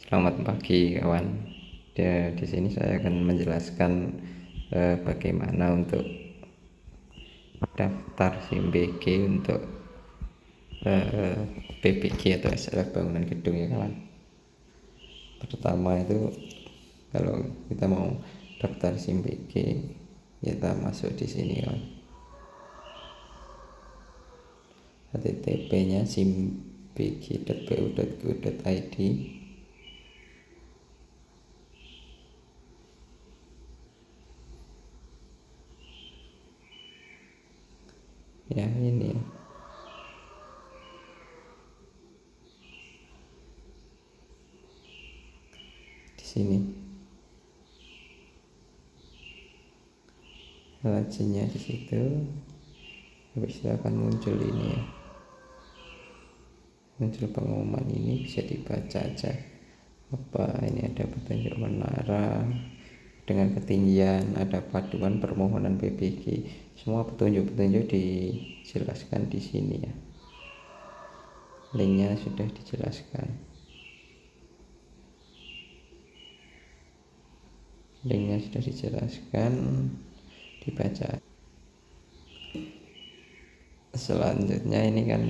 Selamat pagi kawan. Di sini saya akan menjelaskan bagaimana untuk daftar SIM BG untuk PBG atau SLF bangunan gedung ya kawan. Pertama itu kalau kita mau daftar SIM BG, kita masuk di sini kawan. HTTP-nya simbg.pu.go.id. Ya ini ya. Di sini lajinya di situ. Habis itu akan muncul ini ya, muncul pengumuman ini, bisa dibaca aja. Apa ini, ada petunjuk menara dengan ketinggian, ada paduan permohonan PBG, semua petunjuk-petunjuk dijelaskan di sini ya. Linknya sudah dijelaskan, dibaca. Selanjutnya ini kan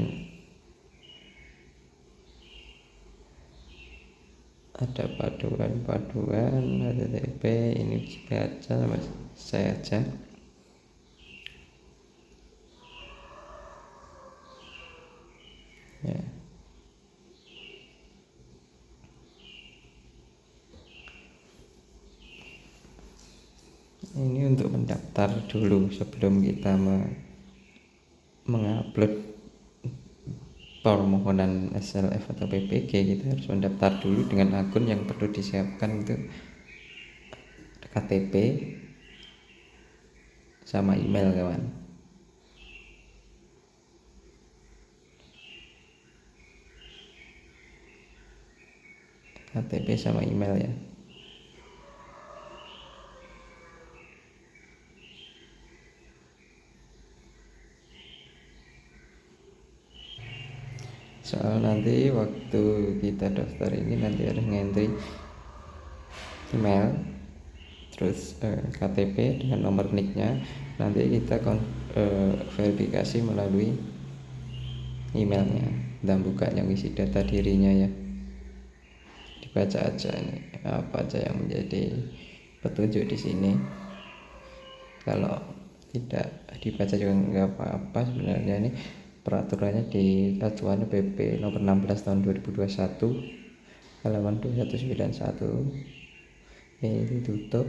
ada paduan HTTP, ini dibaca sama saya aja. Ya. Ini untuk mendaftar dulu sebelum kita mengupload permohonan SLF atau PPG. Kita harus mendaftar dulu dengan akun yang perlu disiapkan untuk KTP sama email kawan. KTP sama email ya. Soal nanti waktu kita daftar ini nanti harus ngentri email, terus KTP dengan nomor nicknya. Nanti kita verifikasi melalui emailnya dan buka yang isi data dirinya ya. Dibaca aja ini apa aja yang menjadi petunjuk di sini. Kalau tidak dibaca juga nggak apa-apa. Sebenarnya ini peraturannya di acuan PP nomor 16 tahun 2021 halaman 2191. Ini ditutup.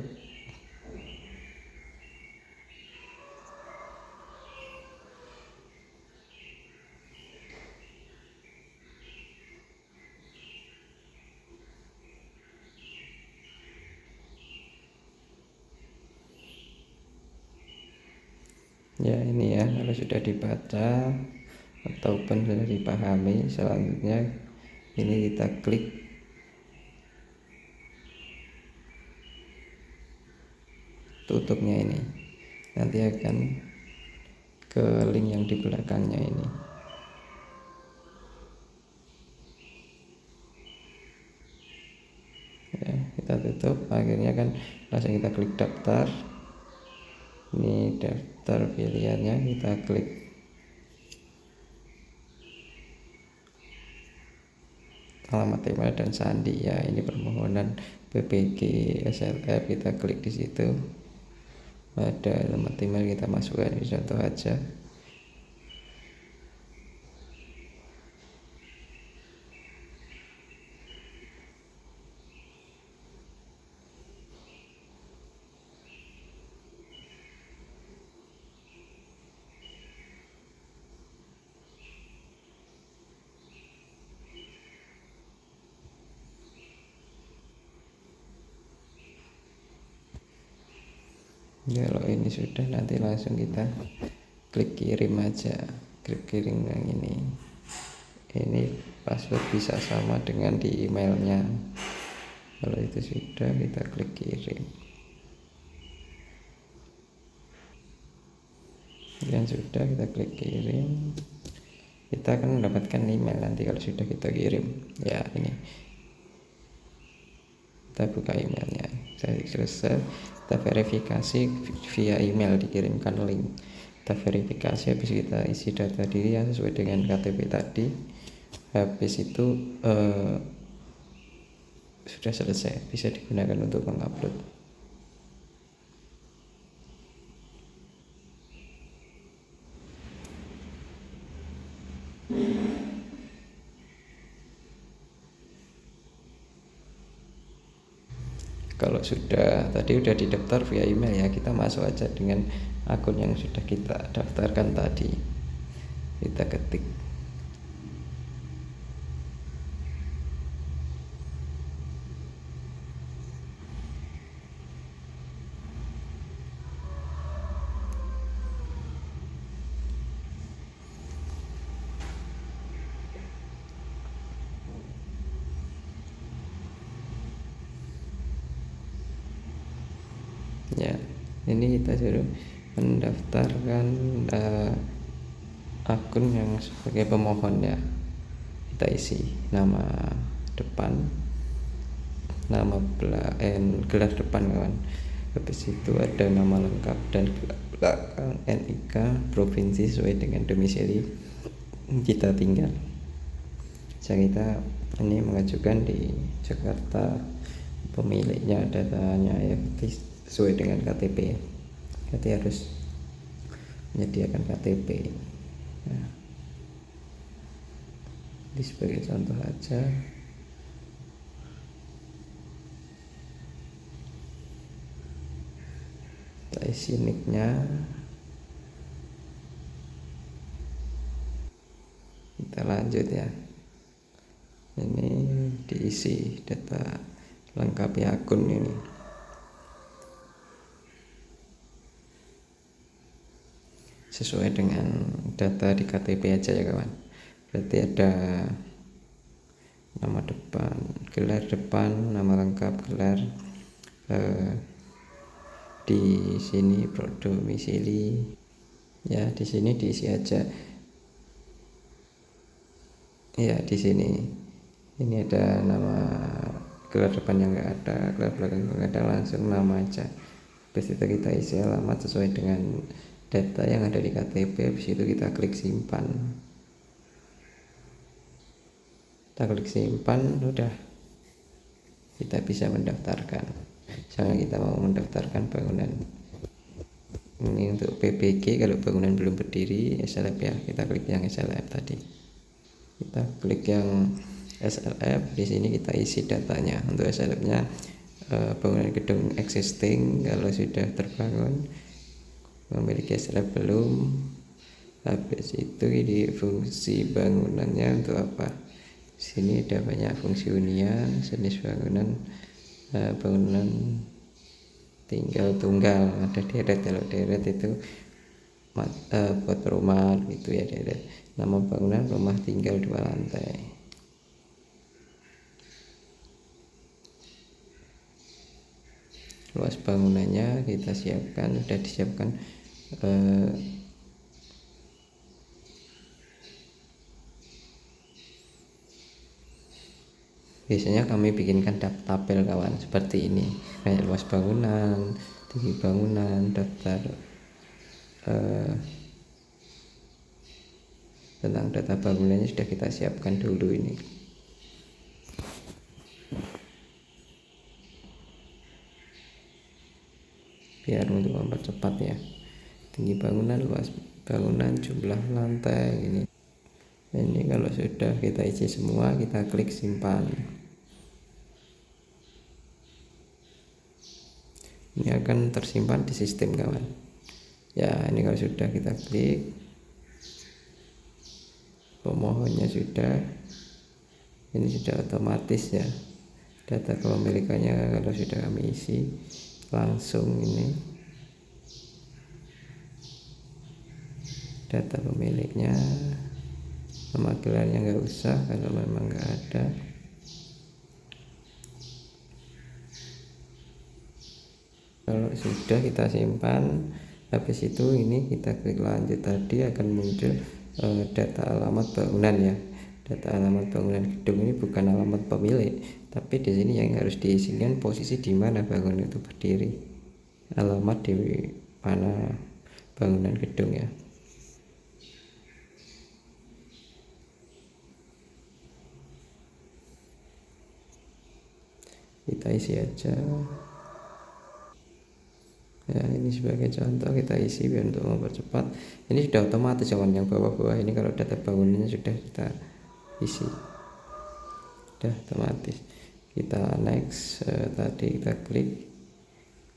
Ya ini ya, kalau sudah dibaca ataupun sudah dipahami, selanjutnya ini kita klik tutupnya. Ini nanti akan ke link yang di belakangnya ini. Ya, kita tutup. Akhirnya kan langsung kita klik daftar. Ini daftar pilihannya, kita klik alamat email dan sandi ya. Ini permohonan PPG SLF, kita klik di situ. Ada alamat email, kita masukkan, ini contoh aja. Kalau ini sudah, nanti langsung kita klik kirim aja, klik kirim yang ini password bisa sama dengan di emailnya. Kalau itu sudah, kita klik kirim. Dan sudah, kita klik kirim, kita akan mendapatkan email nanti kalau sudah kita kirim ya. Ini kita buka emailnya. Jadi selesai, kita verifikasi via email, dikirimkan link, kita verifikasi, habis kita isi data diri yang sesuai dengan KTP tadi. Habis itu sudah selesai, bisa digunakan untuk mengupload. Kalau tadi udah didaftar via email ya, kita masuk aja dengan akun yang sudah kita daftarkan tadi, kita ketik. Ya, ini kita suruh mendaftarkan akun yang sebagai pemohon ya. Kita isi nama depan, nama gelar depan kawan. Habis itu ada nama lengkap dan belakang, NIK, provinsi sesuai dengan domisili kita tinggal. Kita ini mengajukan di Jakarta, pemiliknya datanya ya sesuai dengan KTP. Jadi harus menyediakan KTP. Nah, ini sebagai contoh aja. Kita isi nicknya, kita lanjut ya. Ini diisi data lengkap akun ini. Sesuai dengan data di KTP aja ya kawan. Berarti ada nama depan, gelar depan, nama lengkap, gelar, di sini domisili ya, di sini diisi aja ya. Di sini ini ada nama, gelar depan yang enggak ada, gelar belakang enggak ada, langsung nama aja. Habis itu kita isi alamat sesuai dengan data yang ada di KTP. Habis itu kita klik simpan. Kita klik simpan, udah, kita bisa mendaftarkan. Misalnya kita mau mendaftarkan bangunan ini untuk PBG, kalau bangunan belum berdiri SLF ya, kita klik yang SLF tadi. Kita klik yang SLF, di sini kita isi datanya. Untuk SLF-nya bangunan gedung existing, kalau sudah terbangun, memiliki SLF belum. Habis itu di fungsi bangunannya untuk apa? Sini ada banyak fungsi hunian, jenis bangunan, bangunan tinggal tunggal, ada deret. Kalau deret itu buat rumah gitu ya, deret. Nama bangunan rumah tinggal 2 lantai. Luas bangunannya kita siapkan, sudah disiapkan. Biasanya kami bikinkan tabel kawan seperti ini, kayak luas bangunan, tinggi bangunan, daftar tentang data bangunannya sudah kita siapkan dulu ini. Biar untuk mempercepat ya. Tinggi bangunan, luas bangunan, jumlah lantai ini. Ini kalau sudah kita isi semua, kita klik simpan. Ini akan tersimpan di sistem kawan. Ya, ini kalau sudah kita klik, pemohonnya sudah, ini sudah otomatis ya. Data kepemilikannya kalau sudah kami isi, langsung ini data pemiliknya, nama gelarnya nggak usah kalau memang nggak ada. Kalau sudah kita simpan, habis itu ini kita klik lanjut, tadi akan muncul data alamat bangunan ya. Data alamat bangunan gedung ini bukan alamat pemilik, Tapi di sini yang harus diisikan posisi di mana bangunan itu berdiri, alamat di mana bangunan gedung ya. Kita isi aja ya, ini sebagai contoh kita isi biar untuk mempercepat. Ini sudah otomatis kawan, yang bawah-bawah ini kalau data bangunannya sudah kita isi, sudah otomatis. Kita next, tadi kita klik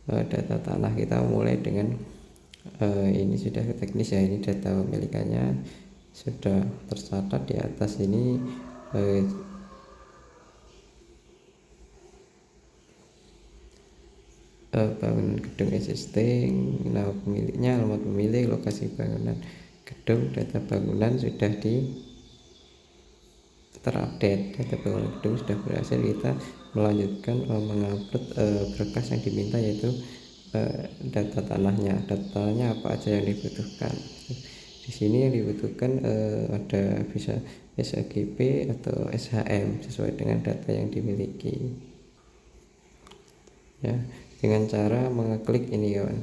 data tanah, kita mulai dengan ini sudah teknis ya, ini data pemilikannya sudah tercatat di atas ini. Bangunan gedung existing, nama pemiliknya, alamat pemilik, lokasi bangunan gedung, data bangunan sudah terupdate. Data bangunan gedung sudah berhasil. Kita melanjutkan mengupload berkas yang diminta, yaitu data tanahnya. Datanya apa aja yang dibutuhkan. Di sini yang dibutuhkan ada bisa SHGP atau SHM sesuai dengan data yang dimiliki ya, dengan cara mengeklik ini kawan,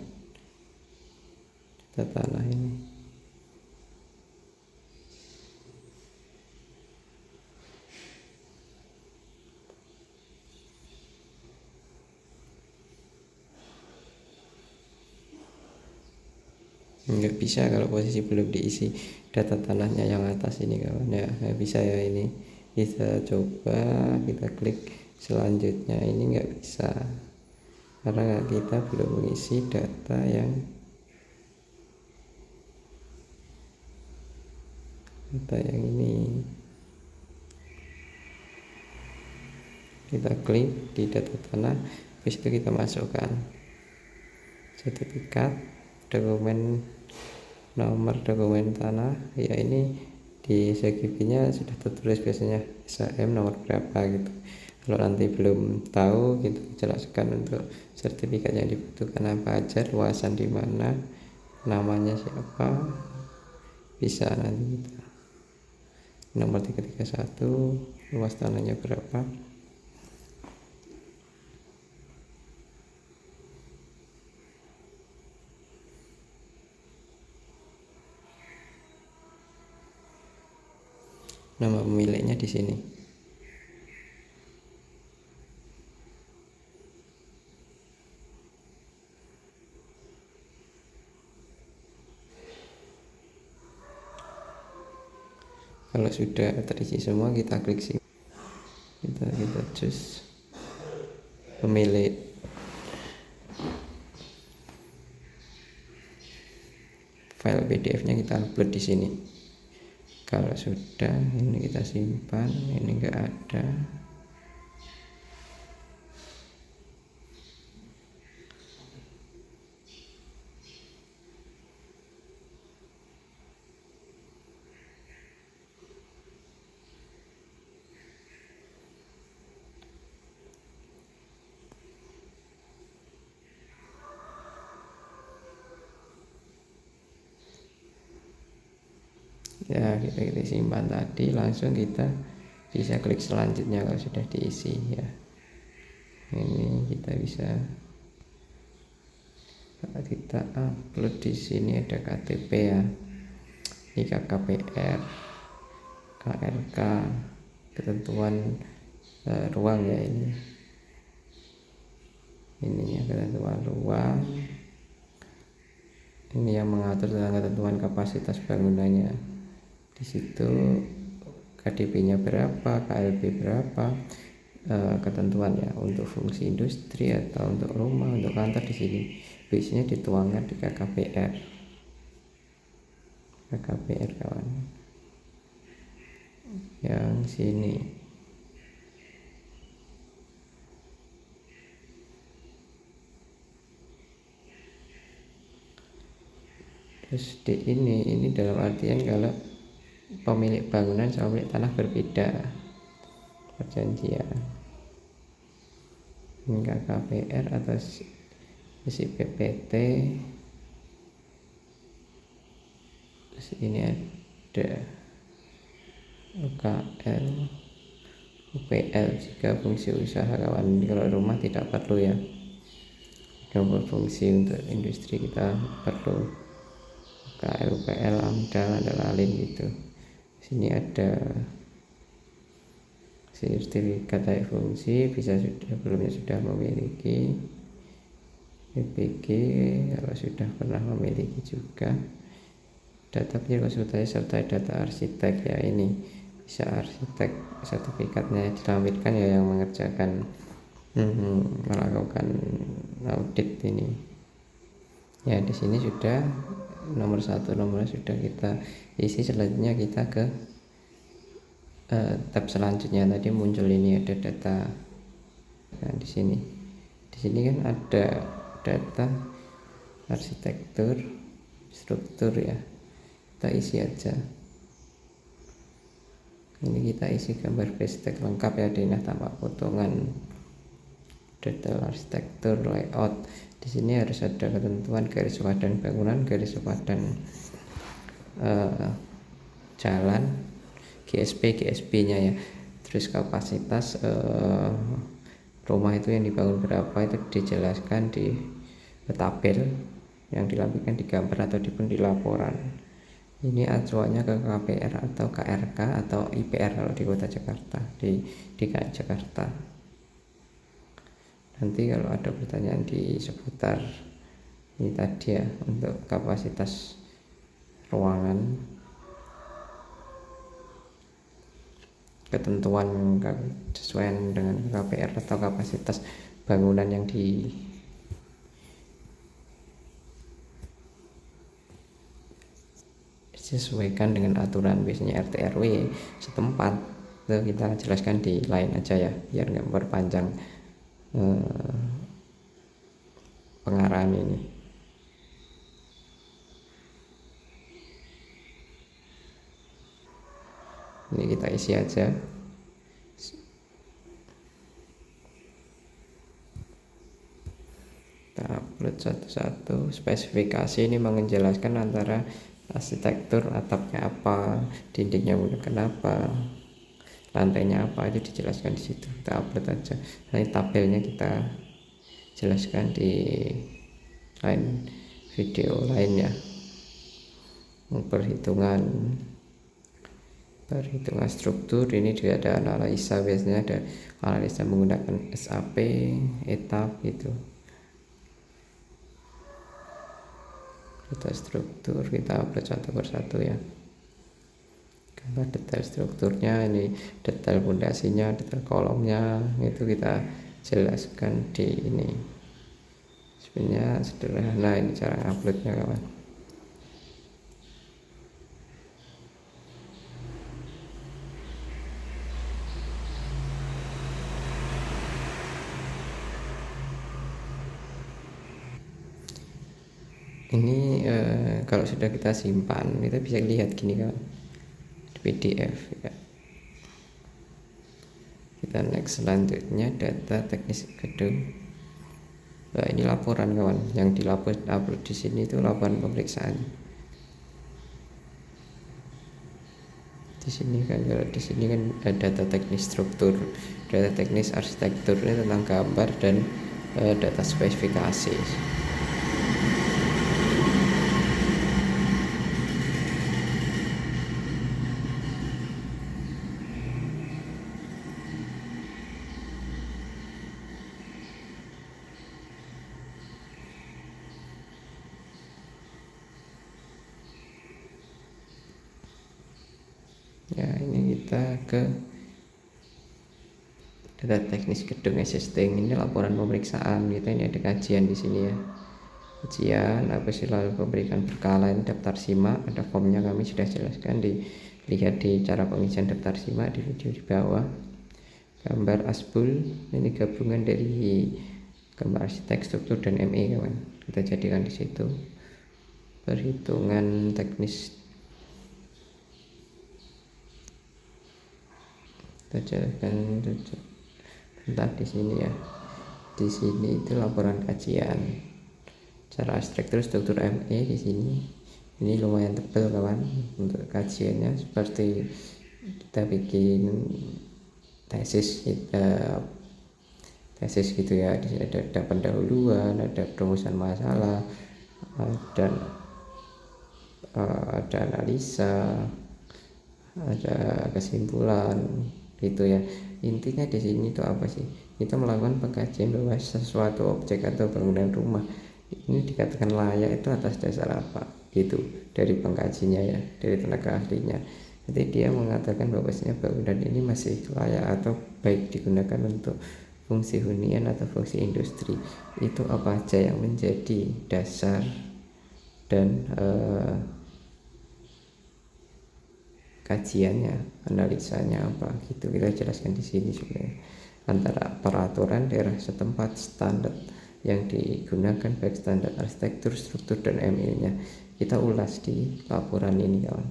data tanah ini. Nggak bisa kalau posisi belum diisi data tanahnya yang atas ini kawan ya, nggak bisa ya. Ini kita coba, kita klik selanjutnya, ini nggak bisa karena kita belum mengisi data yang ini. Kita klik di data tanah, habis itu kita masukkan sertifikat, dokumen, nomor dokumen tanah ya. Ini di SHGP nya sudah tertulis biasanya SHM nomor berapa gitu. Kalau nanti belum tahu, kita jelaskan untuk sertifikat yang dibutuhkan apa aja, luasan di mana, namanya siapa, bisa nanti kita nomor 331, luas tanahnya berapa. Nama pemiliknya di sini. Kalau sudah terisi semua, kita klik sini. Kita choose pemilik. File PDF-nya kita upload di sini. Kalau sudah, ini kita simpan. Ini enggak ada. Ya, kita simpan tadi, langsung kita bisa klik selanjutnya kalau sudah diisi ya. Ini kita bisa kita upload di sini. Ada KTP ya, ini KKPR, KRK, ketentuan ruang ya. Ininya ketentuan ruang, ini yang mengatur tentang ketentuan kapasitas bangunannya. Di situ KDP-nya berapa, KLB berapa, ketentuan ya untuk fungsi industri atau untuk rumah, untuk kantor. Di sini biasanya dituangkan di KKPR. KKPR kawan, yang sini. Terus di ini dalam artian kalau pemilik bangunan sama pemilik tanah berbeda, perjanjian. Ini KKPR atau isi PPT. Terus ini ada UKL, UPL jika fungsi usaha kawan. Kalau rumah tidak perlu ya. Kalau fungsi untuk industri kita perlu KL, UPL, AMDAL, ada lalin gitu. Sini ada sertifikat layak fungsi, bisa sudah sebelumnya sudah memiliki. PPG kalau sudah pernah memiliki juga. Data konsultasi serta data arsitek ya, ini bisa arsitek sertifikatnya dilampirkan ya yang mengerjakan melakukan audit ini ya. Di sini sudah nomor 1 nomornya sudah kita isi. Selanjutnya kita ke tab selanjutnya. Tadi muncul ini ada data. Nah, di sini kan ada data arsitektur struktur ya, kita isi aja. Ini kita isi gambar basic lengkap ya, dinah tanpa potongan, detail arsitektur, layout. Di sini harus ada ketentuan garis padan bangunan, garis padan jalan, GSP-nya ya. Terus kapasitas rumah itu yang dibangun berapa itu dijelaskan di tabel yang dilampirkan di gambar ataupun di laporan. Ini acuannya ke KPR atau KRK atau IPR kalau di Kota Jakarta, di DKI Jakarta. Nanti kalau ada pertanyaan di seputar ini tadi ya, untuk kapasitas ruangan, ketentuan sesuai dengan KPR atau kapasitas bangunan yang disesuaikan dengan aturan biasanya RT RW setempat. Itu kita jelaskan di lain aja ya, biar nggak berpanjang pengarahan ini. Ini kita isi aja. Kita upload satu-satu. Spesifikasi ini menjelaskan antara arsitektur, atapnya apa, dindingnya menggunakan apa, lantainya apa, itu dijelaskan di situ. Kita upload aja. Nanti tabelnya kita jelaskan di lain video lainnya. Perhitungan struktur ini juga ada analisa, biasanya ada analisa menggunakan SAP, etap gitu. Data struktur kita upload satu persatu ya. Gambar detail strukturnya, ini detail pondasinya, detail kolomnya, itu kita jelaskan di ini. Sebenarnya sederhana ini cara uploadnya kawan. Ini kalau sudah kita simpan, kita bisa lihat gini kan, di PDF ya. Kita next, selanjutnya data teknis gedung. Nah, ini laporan kawan, yang upload di sini itu laporan pemeriksaan. Di sini kan, kalau di sini kan ada data teknis struktur, data teknis arsitektur, ini tentang gambar dan data spesifikasi. Ya, ini kita ke data teknis gedung existing. Ini laporan pemeriksaan kita, ini ada kajian di sini ya. Kajian apa sih, lalu pemberikan berkala, ini daftar simak, ada formnya kami sudah jelaskan, dilihat di cara pengisian daftar simak di video di bawah. Gambar asbul, ini gabungan dari gambar arsitek, struktur dan ME kawan, kita jadikan di situ. Perhitungan teknis kita jelaskan tentang di sini ya. Di sini itu laporan kajian cara arsitektur struktur ME di sini. Ini lumayan tebal kawan untuk kajiannya, seperti kita bikin tesis tesis gitu ya. Di sini ada pendahuluan, ada perumusan masalah, dan ada analisa, ada kesimpulan gitu ya. Intinya di sini itu apa sih? Kita melakukan pengkajian bahwa sesuatu objek atau bangunan rumah ini dikatakan layak itu atas dasar apa gitu dari pengkajinya ya, dari tenaga ahlinya. Jadi dia mengatakan bahwasanya bangunan ini masih layak atau baik digunakan untuk fungsi hunian atau fungsi industri. Itu apa aja yang menjadi dasar dan kajiannya, analisanya apa gitu, kita jelaskan di sini sebenarnya. Antara peraturan daerah setempat, standar yang digunakan baik standar arsitektur, struktur, dan ME-nya kita ulas di laporan ini kawan.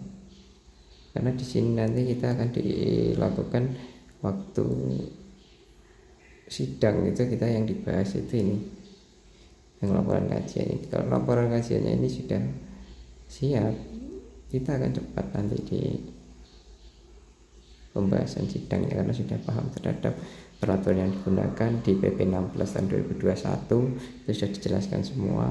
Karena di sini nanti kita akan dilakukan waktu sidang itu kita yang dibahas itu ini, yang laporan kajian ini. Kalau laporan kajiannya ini sudah siap, kita akan cepat nanti di pembahasan sidang ya, karena sudah paham terhadap peraturan yang digunakan di PP 16 tahun 2021 itu sudah dijelaskan semua.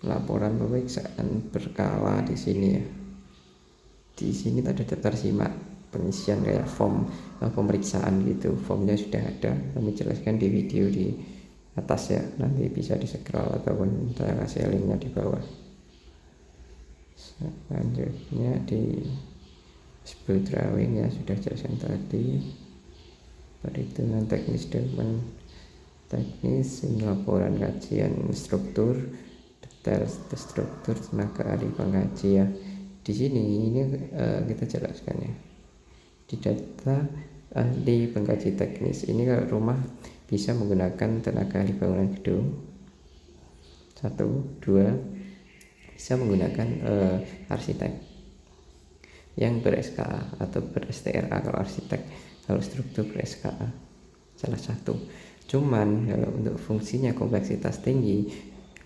Laporan pemeriksaan berkala di sini ya. Di sini ada daftar simak pengisian kayak form pemeriksaan gitu. Formnya sudah ada, kami jelaskan di video di atas ya, nanti bisa di scroll ataupun saya kasih linknya di bawah. Selanjutnya di spill drawing ya, sudah jelaskan tadi. Perhitungan teknis dokumen teknis, laporan kajian struktur, detail struktur tenaga ahli pengkaji ya. Di sini ini kita jelaskan ya. Di data ahli pengkaji teknis ini kalau rumah bisa menggunakan tenaga ahli bangunan gedung 1, 2 bisa menggunakan arsitek yang ber-SKA atau ber-STRA kalau arsitek, kalau struktur ber-SKA salah satu. Cuman kalau untuk fungsinya kompleksitas tinggi,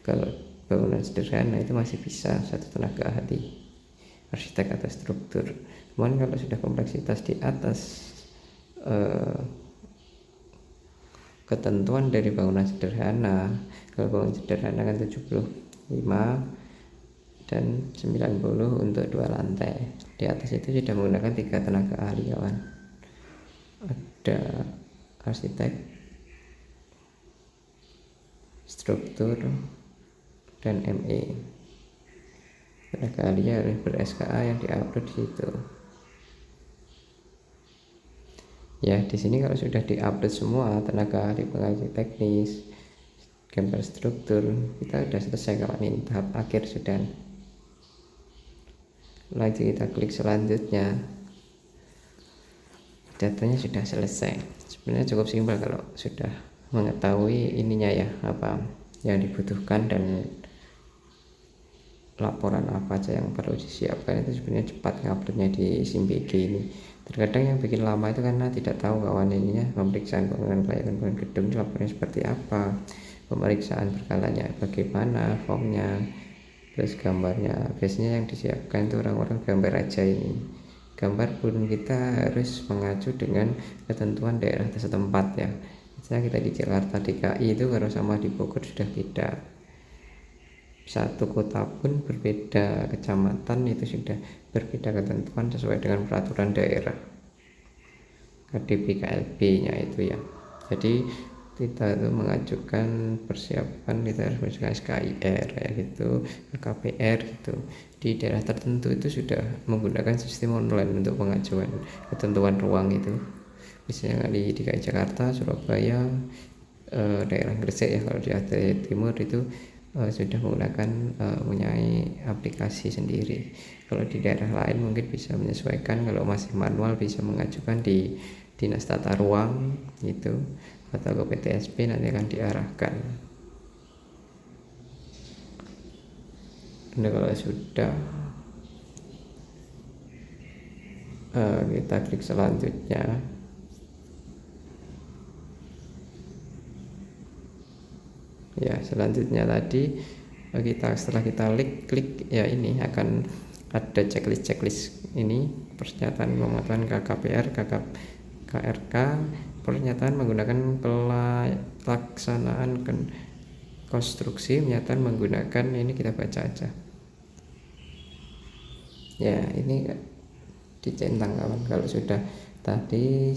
kalau bangunan sederhana itu masih bisa satu tenaga ahli arsitek atau struktur. Cuman kalau sudah kompleksitas di atas ketentuan dari bangunan sederhana, kalau bangunan sederhana kan 75 dan 90 untuk 2 lantai, di atas itu sudah menggunakan 3 tenaga ahli kawan. Ada arsitek, struktur, dan ME. Tenaga ahlinya harus ber-SKA yang diupload di situ. Ya, di sini kalau sudah diupload semua tenaga ahli pengkaji teknis, gambar struktur, kita sudah selesai kawan, ini tahap akhir sudah. Lanjut kita klik selanjutnya. Datanya sudah selesai. Sebenarnya cukup simpel kalau sudah mengetahui ininya ya, apa yang dibutuhkan dan laporan apa aja yang perlu disiapkan. Itu sebenarnya cepat nguploadnya di SIMBG ini. Terkadang yang bikin lama itu karena tidak tahu kawan ininya, pemeriksaan bangunan kelayakan bangunan gedung laporannya seperti apa, pemeriksaan berkalanya bagaimana, formnya, terus gambarnya. Biasanya yang disiapkan itu orang-orang gambar aja ini. Gambar pun kita harus mengacu dengan ketentuan daerah setempat ya. Misalnya kita di Jakarta DKI itu kalau sama di Bogor sudah beda. Satu kota pun berbeda kecamatan itu sudah berbeda ketentuan sesuai dengan peraturan daerah KDP KLB nya itu ya. Jadi kita itu mengajukan persiapan, kita harus mengajukan SKIR ya gitu, KPR gitu. Di daerah tertentu itu sudah menggunakan sistem online untuk pengajuan ketentuan ruang itu. Misalnya di DKI Jakarta, Surabaya, daerah Gresik ya, kalau di Aceh Timur itu sudah menggunakan mempunyai aplikasi sendiri. Kalau di daerah lain mungkin bisa menyesuaikan, kalau masih manual bisa mengajukan di Dinas Tata Ruang gitu atau ke PTSP, nanti akan diarahkan. Nah, kalau sudah kita klik selanjutnya. Ya, selanjutnya tadi setelah kita klik ya, ini akan ada checklist ini: pernyataan pemotongan KKPR, KRK, pernyataan menggunakan pelaksanaan konstruksi, pernyataan menggunakan ini, kita baca aja ya. Ini dicentang kawan. Kalau sudah tadi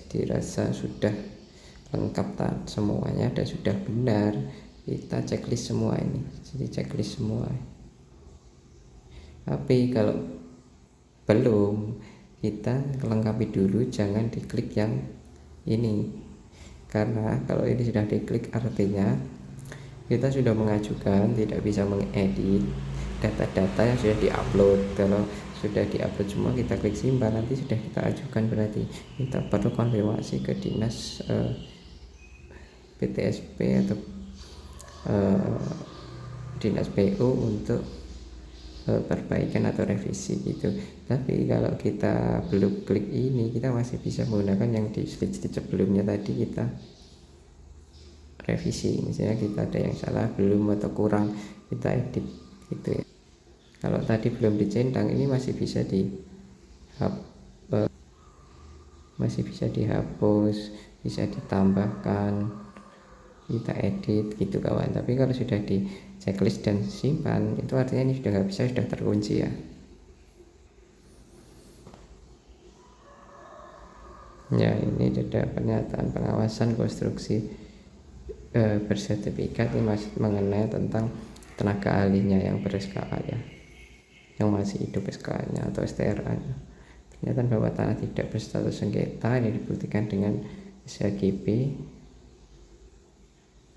dirasa sudah lengkap semuanya dan sudah benar, kita checklist semua ini. Jadi checklist semua. Tapi kalau belum, kita lengkapi dulu, jangan diklik yang ini, karena kalau ini sudah diklik artinya kita sudah mengajukan, tidak bisa mengedit data-data yang sudah diupload. Kalau sudah diupload semua, kita klik simpan, nanti sudah kita ajukan, berarti kita perlu konfirmasi ke dinas PTSP atau dinas PU untuk perbaikan atau revisi gitu. Tapi kalau kita belum klik ini, kita masih bisa menggunakan yang di slide sebelumnya tadi, kita revisi. Misalnya kita ada yang salah, belum atau kurang, kita edit gitu ya. Kalau tadi belum dicentang, ini masih bisa dihapus, bisa ditambahkan, kita edit gitu kawan. Tapi kalau sudah di checklist dan simpan, itu artinya ini sudah nggak bisa, sudah terkunci ya. Ya, ini ada pernyataan pengawasan konstruksi bersertifikat. Ini masih mengenai tentang tenaga ahlinya yang ber-SKA ya, yang masih hidup SKA-nya atau STRA-nya. Pernyataan bahwa tanah tidak berstatus sengketa, ini dibuktikan dengan SHGB.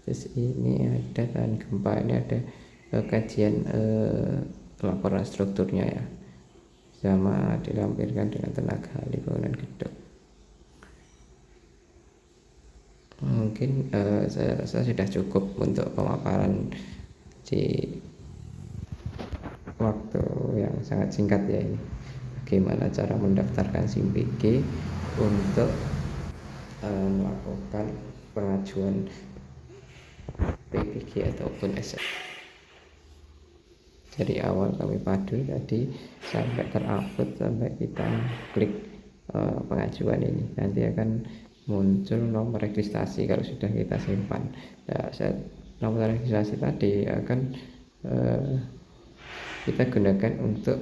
Terus ini ada tahan gempa, ini ada kajian laporan strukturnya ya, sama dilampirkan dengan tenaga ahli bangunan gedung. Mungkin saya sudah cukup untuk pemaparan di waktu yang sangat singkat ya ini. Bagaimana cara mendaftarkan SIM BG untuk melakukan pengajuan PBG ataupun SF. Dari awal kami padu tadi sampai terupload, sampai kita klik pengajuan ini, nanti akan muncul nomor registrasi kalau sudah kita simpan. Nah, nomor registrasi tadi akan kita gunakan untuk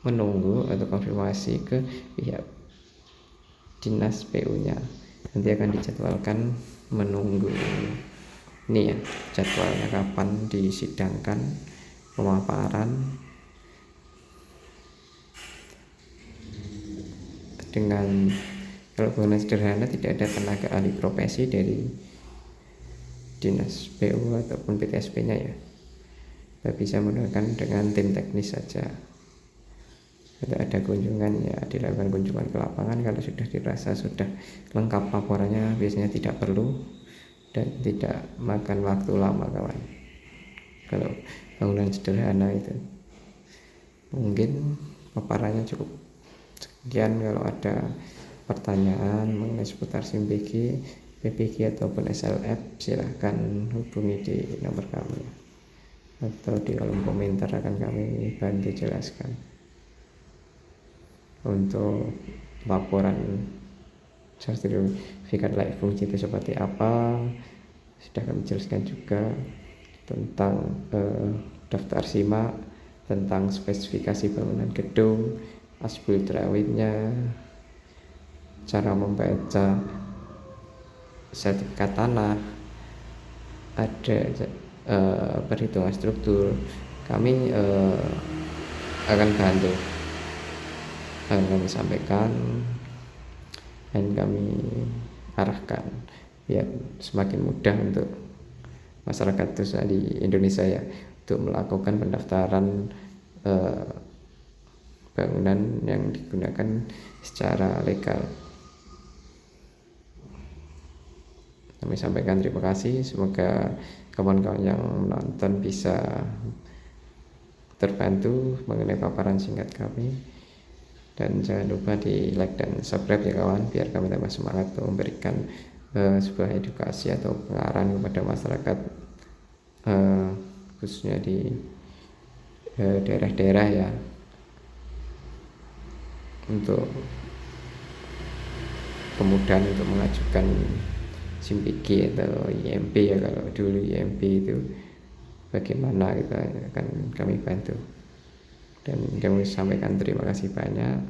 menunggu atau konfirmasi ke pihak dinas PU-nya. Nanti akan dijadwalkan menunggu ini ya, jadwalnya kapan disidangkan pemaparan. Dengan kalau bangunan sederhana tidak ada tenaga ahli profesi dari dinas PU ataupun PTSP-nya ya, kita bisa menggunakan dengan tim teknis saja. Kalau ada kunjungan ya dilakukan kunjungan ke lapangan. Kalau sudah dirasa sudah lengkap laporannya, biasanya tidak perlu dan tidak makan waktu lama kawan. Kalau bangunan sederhana itu mungkin paparannya cukup sekian. Kalau ada pertanyaan mengenai seputar SIM BG, PBG ataupun SLF, silahkan hubungi di nomor kami atau di kolom komentar, akan kami bantu jelaskan. Untuk laporan sertifikat layak fungsi itu seperti apa, sudah kami jelaskan juga tentang daftar simak, tentang spesifikasi bangunan gedung, asbul drawingnya, cara membaca sertifikat tanah, ada perhitungan struktur. Kami akan bantu, akan kami sampaikan dan kami arahkan biar semakin mudah untuk masyarakat khususnya di Indonesia ya, untuk melakukan pendaftaran bangunan yang digunakan secara legal. Kami sampaikan terima kasih, semoga kawan-kawan yang menonton bisa terbantu mengenai paparan singkat kami, dan jangan lupa di like dan subscribe ya kawan, biar kami tambah semangat untuk memberikan sebuah edukasi atau pengarahan kepada masyarakat khususnya di daerah-daerah ya, untuk kemudahan untuk mengajukan SIMPIKI atau IMP ya. Kalau dulu IMP itu bagaimana, kita akan kami bantu. Dan kami sampaikan terima kasih banyak.